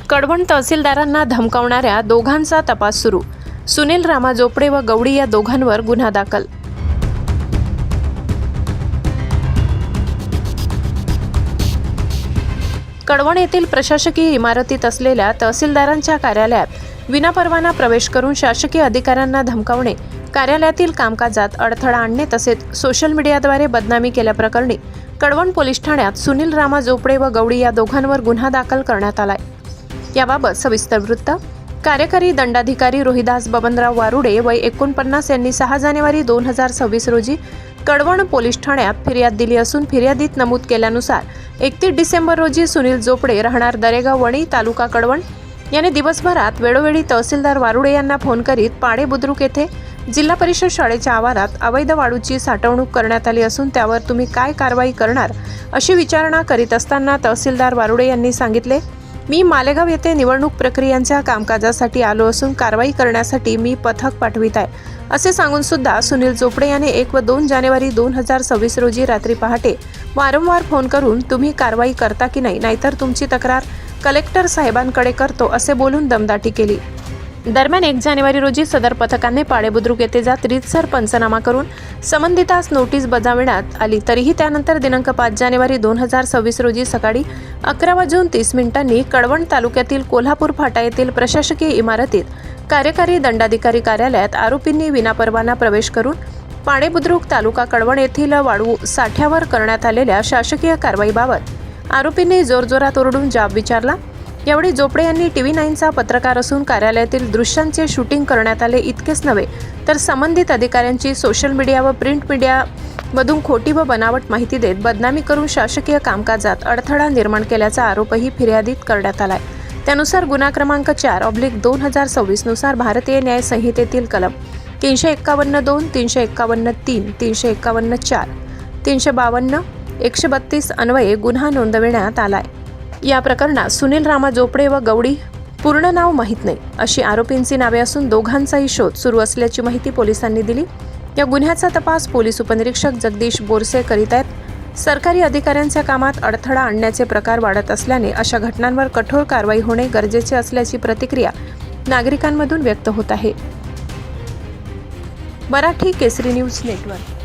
कडवण तहसीलदारांना धमकावणाऱ्या दोघांचा तपास सुरू. सुनील रामा जोपडे व गवडी या दोघांवर गुन्हा दाखल. कडवण येथील प्रशासकीय इमारतीत असलेल्या तहसीलदारांच्या कार्यालयात विनापरवाना प्रवेश करून शासकीय अधिकाऱ्यांना धमकावणे, कार्यालयातील कामकाजात अडथळा आणणे तसेच सोशल मीडियाद्वारे बदनामी केल्याप्रकरणी कडवण पोलीस ठाण्यात सुनील रामा जोपडे व गवडी या दोघांवर गुन्हा दाखल करण्यात आलाय. याबाबत सविस्तर वृत्त. कार्यकारी दंडाधिकारी रोहिदास बबनराव वारुडे वय 49 यांनी 6 जानेवारी 2026 रोजी कडवण पोलीस ठाण्यात फिर्याद दिली असून फिर्यादीत नमूद केल्यानुसार 31 डिसेंबर रोजी सुनील जोपडे राहणार दरेगाव वणी तालुका कडवण याने दिवसभरात वेळोवेळी तहसीलदार वारुडे यांना फोन करीत पाडे बुद्रुक येथे जिल्हा परिषद शाळेच्या आवारात अवैध वाळूची साठवणूक करण्यात आली असून त्यावर तुम्ही काय कारवाई करणार अशी विचारणा करीत असताना तहसीलदार वारुडे यांनी सांगितले, मी मालेगाव येथे निवडणूक प्रक्रियांच्या कामकाजासाठी आलो असून कारवाई करण्यासाठी मी पथक पाठवित आहे असे सांगून सुद्धा सुनील जोपडे याने 1 व 2 जानेवारी 2026 रोजी रात्री पहाटे वारंवार फोन करून तुम्ही कारवाई करता की नाही, नाहीतर तुमची तक्रार कलेक्टर साहेबांकडे करतो असे बोलून दमदाटी केली. दरम्यान 1 जानेवारी रोजी सदर पथकाने पाडेबुद्रुक येथे जात रीतसर पंचनामा करून संबंधितास नोटीस बजावण्यात आली. तरीही त्यानंतर दिनांक 5 जानेवारी 2026 रोजी सकाळी 11:30 कडवण तालुक्यातील कोल्हापूर फाटा येथील प्रशासकीय इमारतीत कार्यकारी दंडाधिकारी कार्यालयात आरोपींनी विनापरवाना प्रवेश करून पाडेबुद्रुक तालुका कडवण येथील वाळू साठ्यावर करण्यात आलेल्या शासकीय कारवाईबाबत आरोपींनी जोरजोरात ओरडून जाब विचारला. यावेळी जोपडे यांनी TV9चा पत्रकार असून कार्यालयातील दृश्यांचे शूटिंग करण्यात आले इतकेच नव्हे तर संबंधित अधिकाऱ्यांची सोशल मीडिया व प्रिंट मीडियामधून खोटी व बनावट माहिती देत बदनामी करून शासकीय कामकाजात अडथळा निर्माण केल्याचा आरोपही फिर्यादीत करण्यात आलाय. त्यानुसार गुन्हा क्रमांक 4/2026 नुसार भारतीय न्याय संहितेतील कलम 351(2), 351(3), 351(4), 352, 132 अन्वये गुन्हा नोंदविण्यात आलाय. या प्रकरणात सुनील रामा जोपडे व गवडी पूर्ण नाव माहीत नाही अशी आरोपींची नावे असून दोघांचाही शोध सुरू असल्याची माहिती पोलिसांनी दिली. या गुन्ह्याचा तपास पोलीस उपनिरीक्षक जगदीश बोरसे करीत आहेत. सरकारी अधिकाऱ्यांच्या कामात अडथळा आणण्याचे प्रकार वाढत असल्याने अशा घटनांवर कठोर कारवाई होणे गरजेचे असल्याची प्रतिक्रिया नागरिकांमधून व्यक्त होत आहे. मराठी केसरी न्यूज नेटवर्क.